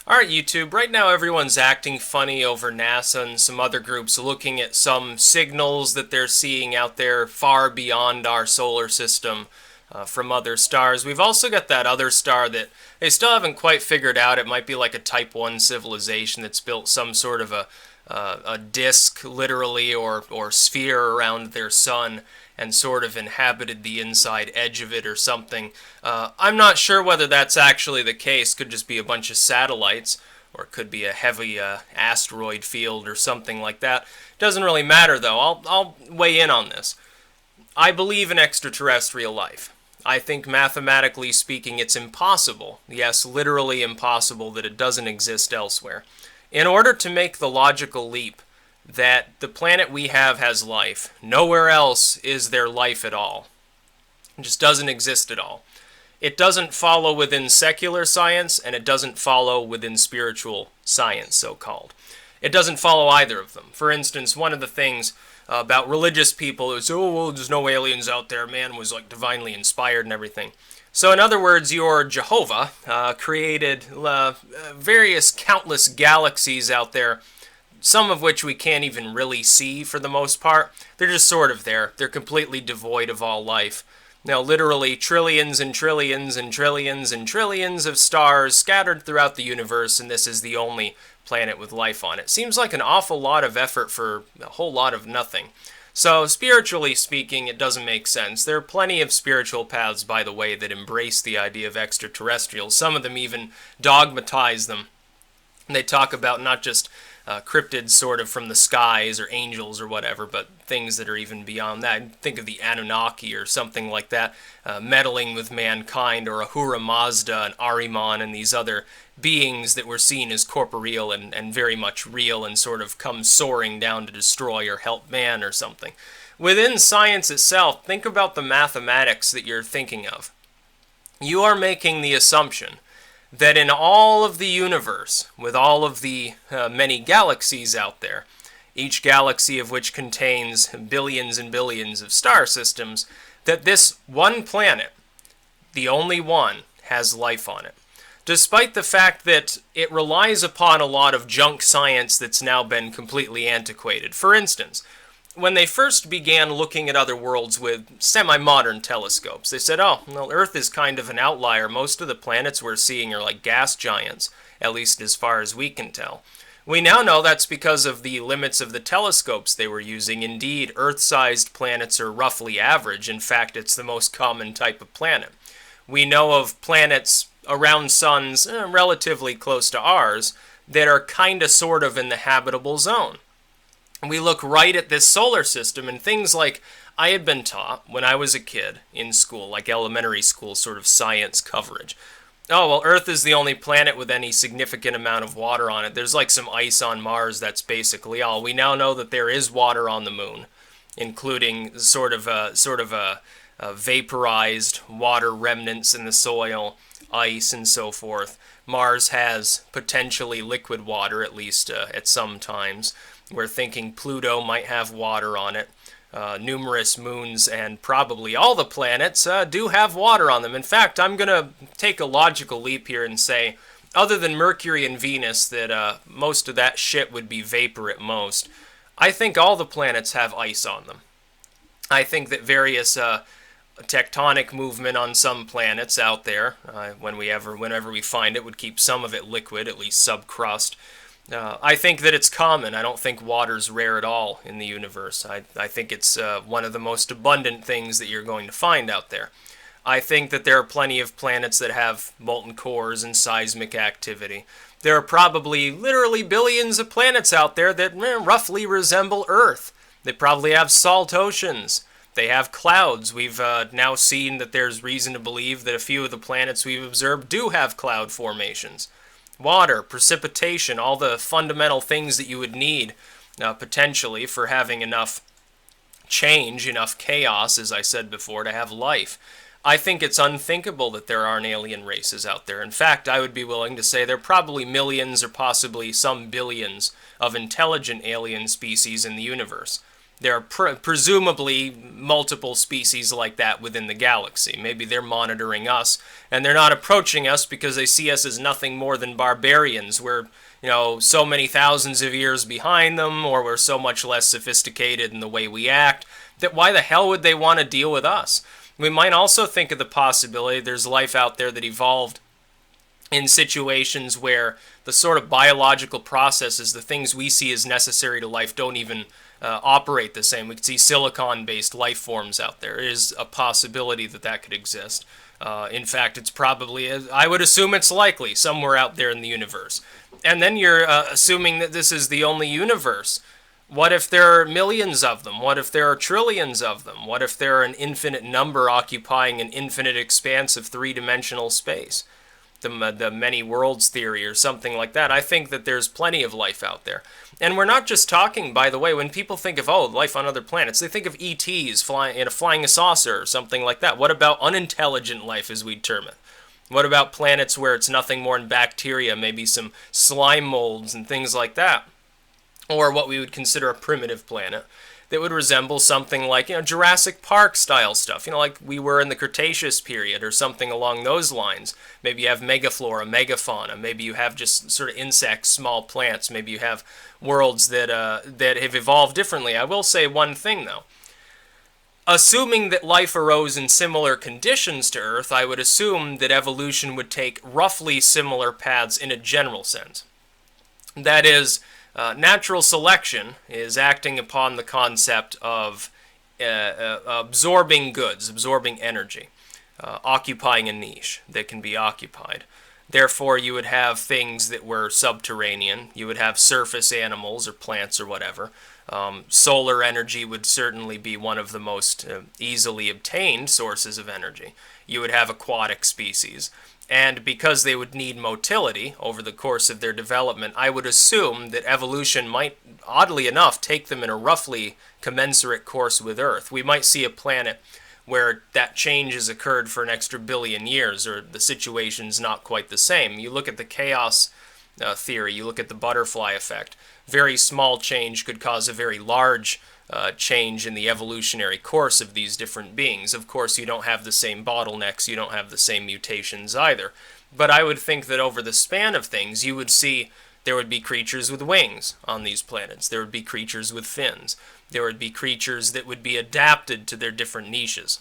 Alright, YouTube, right now everyone's acting funny over NASA and some other groups looking at some signals that they're seeing out there far beyond our solar system from other stars. We've also got that other star that they still haven't quite figured out. It might be like a Type 1 civilization that's built some sort of a disk, literally, or sphere around their sun and sort of inhabited the inside edge of it or something. I'm not sure whether that's actually the case. Could just be a bunch of satellites, or it could be a heavy asteroid field or something like that. Doesn't really matter, though. I'll weigh in on this. I believe in extraterrestrial life. I think mathematically speaking it's impossible, yes, literally impossible, that it doesn't exist elsewhere. In order to make the logical leap that the planet we have has life, nowhere else is there life at all. It just doesn't exist at all. It doesn't follow within secular science, and it doesn't follow within spiritual science, so-called. It doesn't follow either of them. For instance, one of the things about religious people is, oh, well, there's no aliens out there, man was like divinely inspired and everything. So in other words, your Jehovah created various countless galaxies out there, some of which we can't even really see for the most part. They're just sort of there. They're completely devoid of all life. Now, literally trillions and trillions and trillions and trillions of stars scattered throughout the universe, and this is the only planet with life on it. Seems like an awful lot of effort for a whole lot of nothing. So, spiritually speaking, it doesn't make sense. There are plenty of spiritual paths, by the way, that embrace the idea of extraterrestrials. Some of them even dogmatize them. They talk about not just cryptids sort of from the skies or angels or whatever, but things that are even beyond that. Think of the Anunnaki or something like that, meddling with mankind, or Ahura Mazda and Ahriman and these other beings that were seen as corporeal and very much real and sort of come soaring down to destroy or help man or something. Within science itself, think about the mathematics that you're thinking of. You are making the assumption that in all of the universe, with all of the many galaxies out there, each galaxy of which contains billions and billions of star systems, that this one planet, the only one, has life on it. Despite the fact that it relies upon a lot of junk science that's now been completely antiquated. For instance, when they first began looking at other worlds with semi-modern telescopes, they said, oh, well, Earth is kind of an outlier. Most of the planets we're seeing are like gas giants, at least as far as we can tell. We now know that's because of the limits of the telescopes they were using. Indeed, Earth-sized planets are roughly average. In fact, it's the most common type of planet. We know of planets around suns relatively close to ours that are kind of sort of in the habitable zone. We look right at this solar system, and things like I had been taught when I was a kid in school, like elementary school sort of science coverage. Oh, well, Earth is the only planet with any significant amount of water on it. There's like some ice on Mars, that's basically all. We now know that there is water on the moon, including sort of a vaporized water remnants in the soil, ice, and so forth. Mars has potentially liquid water, at least at some times. We're thinking Pluto might have water on it. Numerous moons and probably all the planets do have water on them. In fact, I'm going to take a logical leap here and say, other than Mercury and Venus, that most of that shit would be vapor at most. I think all the planets have ice on them. I think that various tectonic movement on some planets out there, whenever we find it, would keep some of it liquid, at least subcrust. I think that it's common. I don't think water's rare at all in the universe. I think it's one of the most abundant things that you're going to find out there. I think that there are plenty of planets that have molten cores and seismic activity. There are probably literally billions of planets out there that roughly resemble Earth. They probably have salt oceans. They have clouds. We've now seen that there's reason to believe that a few of the planets we've observed do have cloud formations. Water, precipitation, all the fundamental things that you would need potentially for having enough change, enough chaos, as I said before, to have life. I think it's unthinkable that there aren't alien races out there. In fact, I would be willing to say there are probably millions or possibly some billions of intelligent alien species in the universe. There are presumably multiple species like that within the galaxy. Maybe they're monitoring us, and they're not approaching us because they see us as nothing more than barbarians. We're, so many thousands of years behind them, or we're so much less sophisticated in the way we act, that why the hell would they want to deal with us? We might also think of the possibility there's life out there that evolved in situations where the sort of biological processes, the things we see as necessary to life, don't even operate the same. We could see silicon-based life forms out there. It is a possibility that that could exist. In fact, it's probably, I would assume it's likely, somewhere out there in the universe. And then you're assuming that this is the only universe. What if there are millions of them? What if there are trillions of them? What if there are an infinite number occupying an infinite expanse of three-dimensional space? The many worlds theory or something like that. I think that there's plenty of life out there. And we're not just talking, by the way, when people think of, life on other planets, they think of ETs flying a saucer or something like that. What about unintelligent life, as we'd term it? What about planets where it's nothing more than bacteria, maybe some slime molds and things like that? Or what we would consider a primitive planet that would resemble something like, Jurassic Park style stuff, like we were in the Cretaceous period or something along those lines. Maybe you have megaflora, megafauna. Maybe you have just sort of insects, small plants. Maybe you have worlds that have evolved differently. I will say one thing, though. Assuming that life arose in similar conditions to Earth, I would assume that evolution would take roughly similar paths in a general sense. That is, natural selection is acting upon the concept of absorbing goods, absorbing energy, occupying a niche that can be occupied. Therefore, you would have things that were subterranean. You would have surface animals or plants or whatever. Solar energy would certainly be one of the most easily obtained sources of energy. You would have aquatic species. And because they would need motility over the course of their development, I would assume that evolution might, oddly enough, take them in a roughly commensurate course with Earth. We might see a planet where that change has occurred for an extra billion years, or the situation's not quite the same. You look at the chaos theory, you look at the butterfly effect. Very small change could cause a very large change in the evolutionary course of these different beings. Of course, you don't have the same bottlenecks, you don't have the same mutations either. But I would think that over the span of things, you would see there would be creatures with wings on these planets. There would be creatures with fins. There would be creatures that would be adapted to their different niches.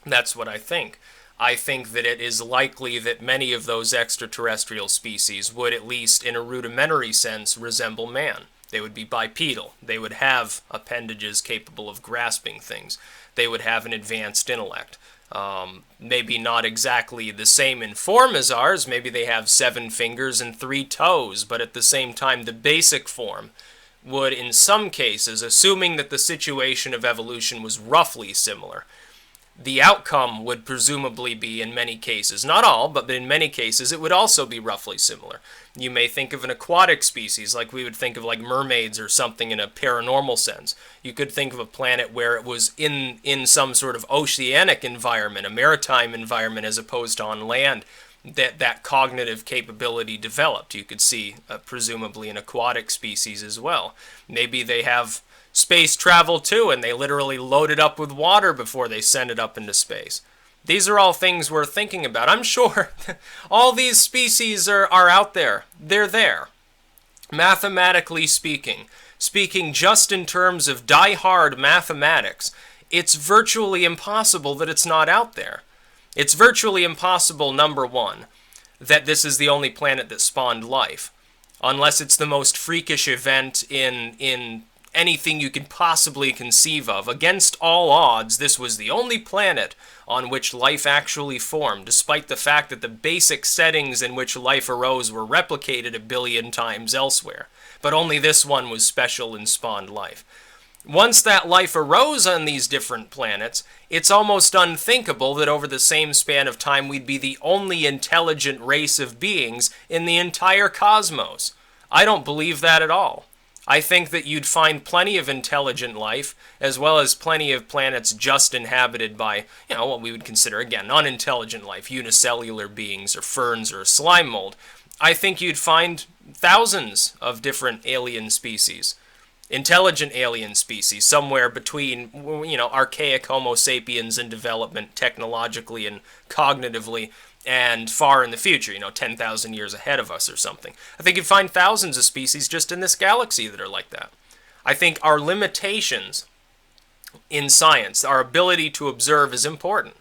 That's what I think. I think that it is likely that many of those extraterrestrial species would, at least in a rudimentary sense, resemble man. They would be bipedal. They would have appendages capable of grasping things. They would have an advanced intellect. Maybe not exactly the same in form as ours. Maybe they have 7 fingers and 3 toes, but at the same time, the basic form would, in some cases, assuming that the situation of evolution was roughly similar, the outcome would presumably be, in many cases, not all, but in many cases, it would also be roughly similar. You may think of an aquatic species, like we would think of like mermaids or something in a paranormal sense. You could think of a planet where it was in some sort of oceanic environment, a maritime environment, as opposed to on land, that cognitive capability developed. You could see, presumably, an aquatic species as well. Maybe they have space travel too, and they literally load it up with water before they send it up into space. These are all things we're thinking about. I'm sure all these species are out there. They're there. Mathematically speaking just in terms of die-hard mathematics, it's virtually impossible that it's not out there. It's virtually impossible, number one, that this is the only planet that spawned life, unless it's the most freakish event in anything you could possibly conceive of. Against all odds, this was the only planet on which life actually formed, despite the fact that the basic settings in which life arose were replicated a billion times elsewhere. But only this one was special and spawned life. Once that life arose on these different planets, it's almost unthinkable that over the same span of time we'd be the only intelligent race of beings in the entire cosmos. I don't believe that at all. I think that you'd find plenty of intelligent life, as well as plenty of planets just inhabited by, what we would consider, again, unintelligent life, unicellular beings, or ferns, or a slime mold. I think you'd find thousands of different alien species. intelligent alien species, somewhere between, archaic Homo sapiens in development technologically and cognitively, and far in the future, 10,000 years ahead of us or something. I think you'd find thousands of species just in this galaxy that are like that. I think our limitations in science, our ability to observe, is important.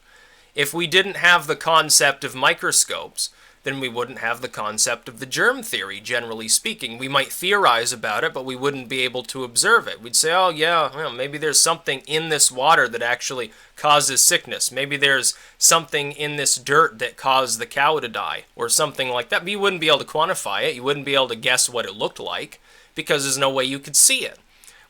If we didn't have the concept of microscopes, then we wouldn't have the concept of the germ theory, generally speaking. We might theorize about it, but we wouldn't be able to observe it. We'd say, oh yeah, well, maybe there's something in this water that actually causes sickness. Maybe there's something in this dirt that caused the cow to die, or something like that. But you wouldn't be able to quantify it. You wouldn't be able to guess what it looked like, because there's no way you could see it.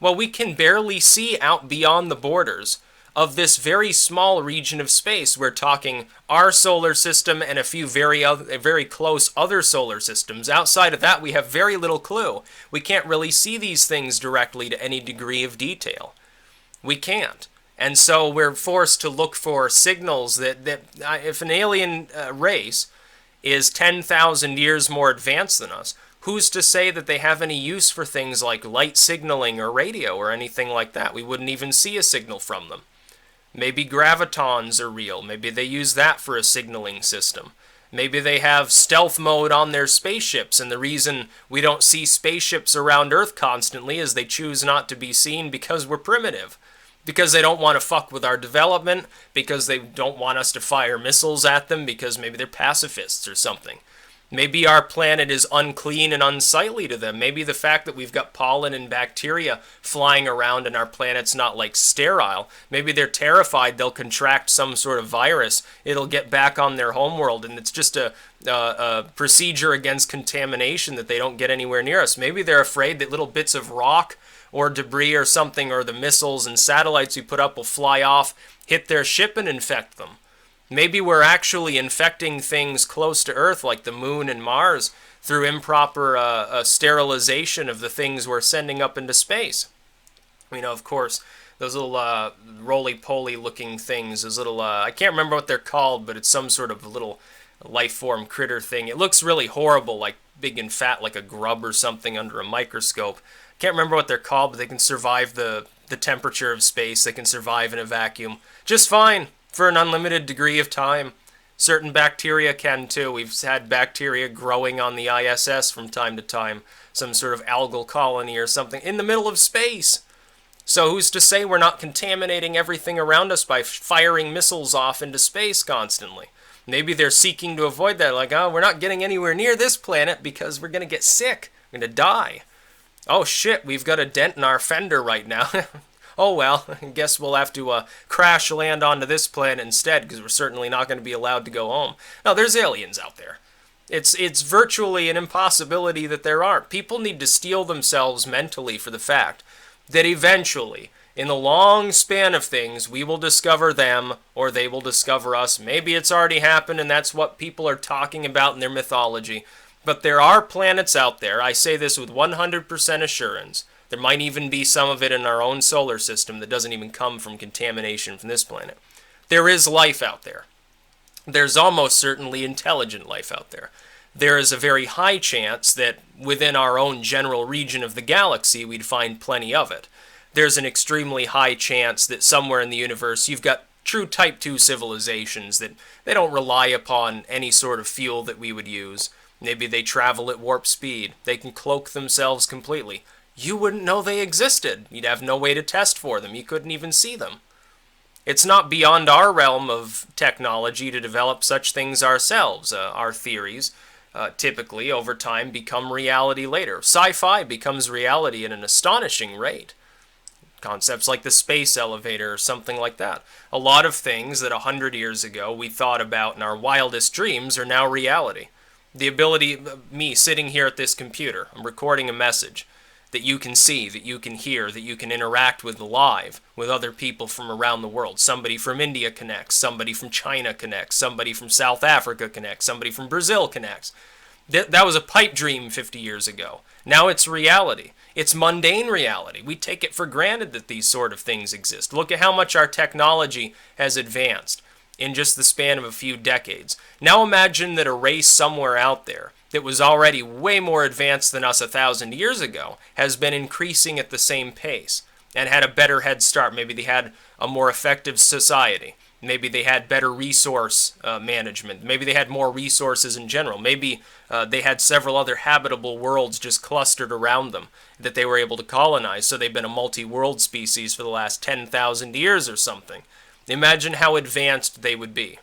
Well, we can barely see out beyond the borders of this very small region of space. We're talking our solar system and a few very close other solar systems. Outside of that, we have very little clue. We can't really see these things directly to any degree of detail. We can't. And so we're forced to look for signals that if an alien race is 10,000 years more advanced than us, who's to say that they have any use for things like light signaling or radio or anything like that? We wouldn't even see a signal from them. Maybe gravitons are real. Maybe they use that for a signaling system. Maybe they have stealth mode on their spaceships, and the reason we don't see spaceships around Earth constantly is they choose not to be seen because we're primitive. Because they don't want to fuck with our development, because they don't want us to fire missiles at them, because maybe they're pacifists or something. Maybe our planet is unclean and unsightly to them. Maybe the fact that we've got pollen and bacteria flying around and our planet's not like sterile. Maybe they're terrified they'll contract some sort of virus. It'll get back on their homeworld, and it's just a procedure against contamination that they don't get anywhere near us. Maybe they're afraid that little bits of rock or debris or something, or the missiles and satellites we put up will fly off, hit their ship and infect them. Maybe we're actually infecting things close to Earth, like the Moon and Mars, through improper sterilization of the things we're sending up into space. Of course, those little roly-poly looking things, those little, I can't remember what they're called, but it's some sort of little life form critter thing. It looks really horrible, like big and fat, like a grub or something under a microscope. Can't remember what they're called, but they can survive the temperature of space. They can survive in a vacuum just fine for an unlimited degree of time. Certain bacteria can too. We've had bacteria growing on the ISS from time to time, some sort of algal colony or something in the middle of space. So who's to say we're not contaminating everything around us by firing missiles off into space constantly? Maybe they're seeking to avoid that, like, oh, we're not getting anywhere near this planet because we're going to get sick, we're going to die. Oh shit, we've got a dent in our fender right now. Oh well, I guess we'll have to crash land onto this planet instead, because we're certainly not going to be allowed to go home. No, there's aliens out there. It's virtually an impossibility that there aren't. People need to steel themselves mentally for the fact that eventually, in the long span of things, we will discover them, or they will discover us. Maybe it's already happened, and that's what people are talking about in their mythology. But there are planets out there, I say this with 100% assurance. There might even be some of it in our own solar system that doesn't even come from contamination from this planet. There is life out there. There's almost certainly intelligent life out there. There is a very high chance that within our own general region of the galaxy, we'd find plenty of it. There's an extremely high chance that somewhere in the universe you've got true Type 2 civilizations that they don't rely upon any sort of fuel that we would use. Maybe they travel at warp speed. They can cloak themselves completely. You wouldn't know they existed. You'd have no way to test for them. You couldn't even see them. It's not beyond our realm of technology to develop such things ourselves. Our theories typically, over time, become reality later. Sci-fi becomes reality at an astonishing rate. Concepts like the space elevator or something like that. A lot of things that 100 years ago we thought about in our wildest dreams are now reality. The ability, me sitting here at this computer, I'm recording a message that you can see, that you can hear, that you can interact with live, with other people from around the world. Somebody from India connects, somebody from China connects, somebody from South Africa connects, somebody from Brazil connects. That was a pipe dream 50 years ago. Now it's reality. It's mundane reality. We take it for granted that these sort of things exist. Look at how much our technology has advanced in just the span of a few decades. Now imagine that a race somewhere out there that was already way more advanced than us 1,000 years ago has been increasing at the same pace and had a better head start. Maybe they had a more effective society. Maybe they had better resource management. Maybe they had more resources in general. Maybe they had several other habitable worlds just clustered around them that they were able to colonize. So they've been a multi-world species for the last 10,000 years or something. Imagine how advanced they would be.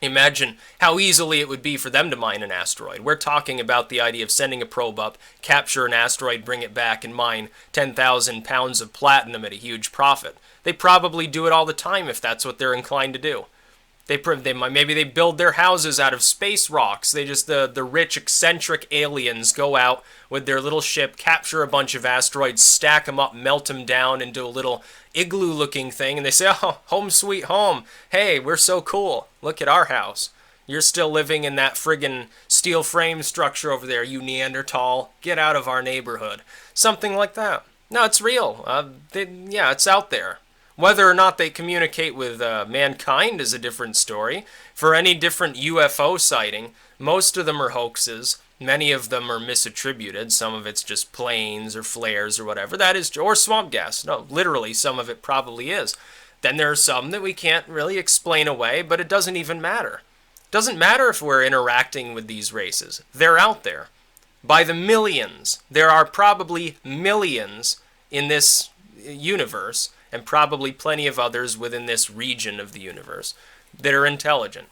Imagine how easily it would be for them to mine an asteroid. We're talking about the idea of sending a probe up, capture an asteroid, bring it back, and mine 10,000 pounds of platinum at a huge profit. They probably do it all the time if that's what they're inclined to do. Maybe they build their houses out of space rocks. The rich, eccentric aliens go out with their little ship, capture a bunch of asteroids, stack them up, melt them down into a little igloo-looking thing, and they say, oh, home sweet home. Hey, we're so cool. Look at our house. You're still living in that friggin' steel frame structure over there, you Neanderthal. Get out of our neighborhood. Something like that. No, it's real. It's out there. Whether or not they communicate with mankind is a different story. For any different UFO sighting, most of them are hoaxes. Many of them are misattributed. Some of it's just planes or flares or whatever. That is, or swamp gas. No, literally, some of it probably is. Then there are some that we can't really explain away, but it doesn't even matter. It doesn't matter if we're interacting with these races. They're out there. By the millions. There are probably millions in this universe, and probably plenty of others within this region of the universe that are intelligent.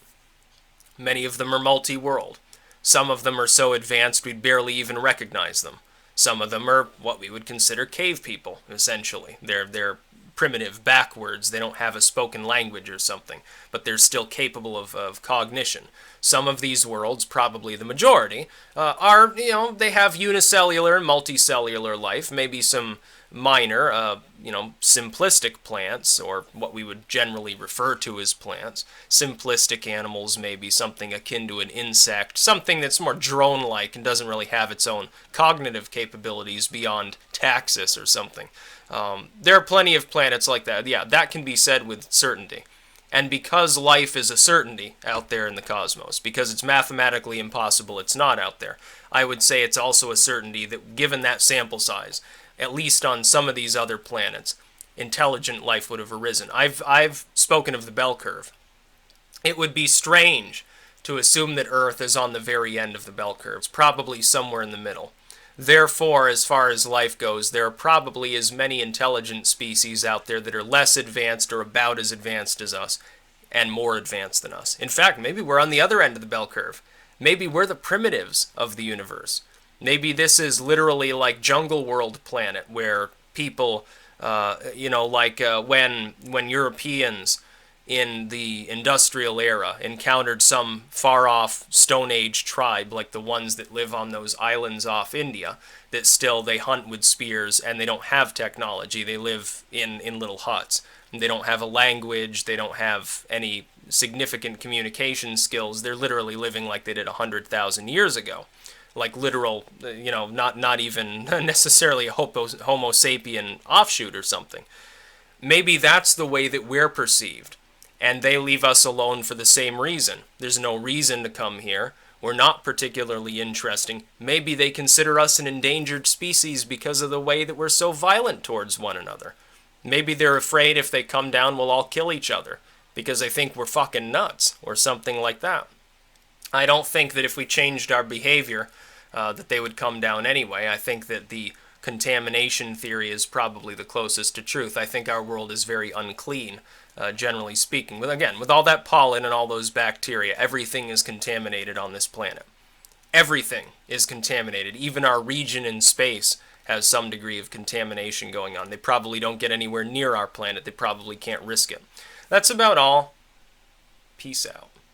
Many of them are multi-world. Some of them are so advanced we'd barely even recognize them. Some of them are what we would consider cave people, essentially. They're primitive, backwards. They don't have a spoken language or something, but they're still capable of cognition. Some of these worlds, probably the majority, they have unicellular and multicellular life, maybe some minor, simplistic plants, or what we would generally refer to as plants. Simplistic animals, maybe something akin to an insect, something that's more drone-like and doesn't really have its own cognitive capabilities beyond taxus or something. There are plenty of planets like that. Yeah, that can be said with certainty. And because life is a certainty out there in the cosmos, because it's mathematically impossible it's not out there, I would say it's also a certainty that given that sample size, at least on some of these other planets, intelligent life would have arisen. I've spoken of the bell curve. It would be strange to assume that Earth is on the very end of the bell curve. It's probably somewhere in the middle. Therefore, as far as life goes, there are probably as many intelligent species out there that are less advanced or about as advanced as us, and more advanced than us. In fact, maybe we're on the other end of the bell curve. Maybe we're the primitives of the universe. Maybe this is literally like Jungle World planet, where people, when Europeans in the industrial era encountered some far-off Stone Age tribe, like the ones that live on those islands off India, that still they hunt with spears and they don't have technology. They live in little huts. They don't have a language. They don't have any significant communication skills. They're literally living like they did 100,000 years ago. Like literal, not even necessarily a Homo sapien offshoot or something. Maybe that's the way that we're perceived. And they leave us alone for the same reason. There's no reason to come here. We're not particularly interesting. Maybe they consider us an endangered species because of the way that we're so violent towards one another. Maybe they're afraid if they come down, we'll all kill each other because they think we're fucking nuts or something like that. I don't think that if we changed our behavior that they would come down anyway. I think that the contamination theory is probably the closest to truth. I think our world is very unclean. Generally speaking. With all that pollen and all those bacteria, everything is contaminated on this planet. Everything is contaminated. Even our region in space has some degree of contamination going on. They probably don't get anywhere near our planet. They probably can't risk it. That's about all. Peace out.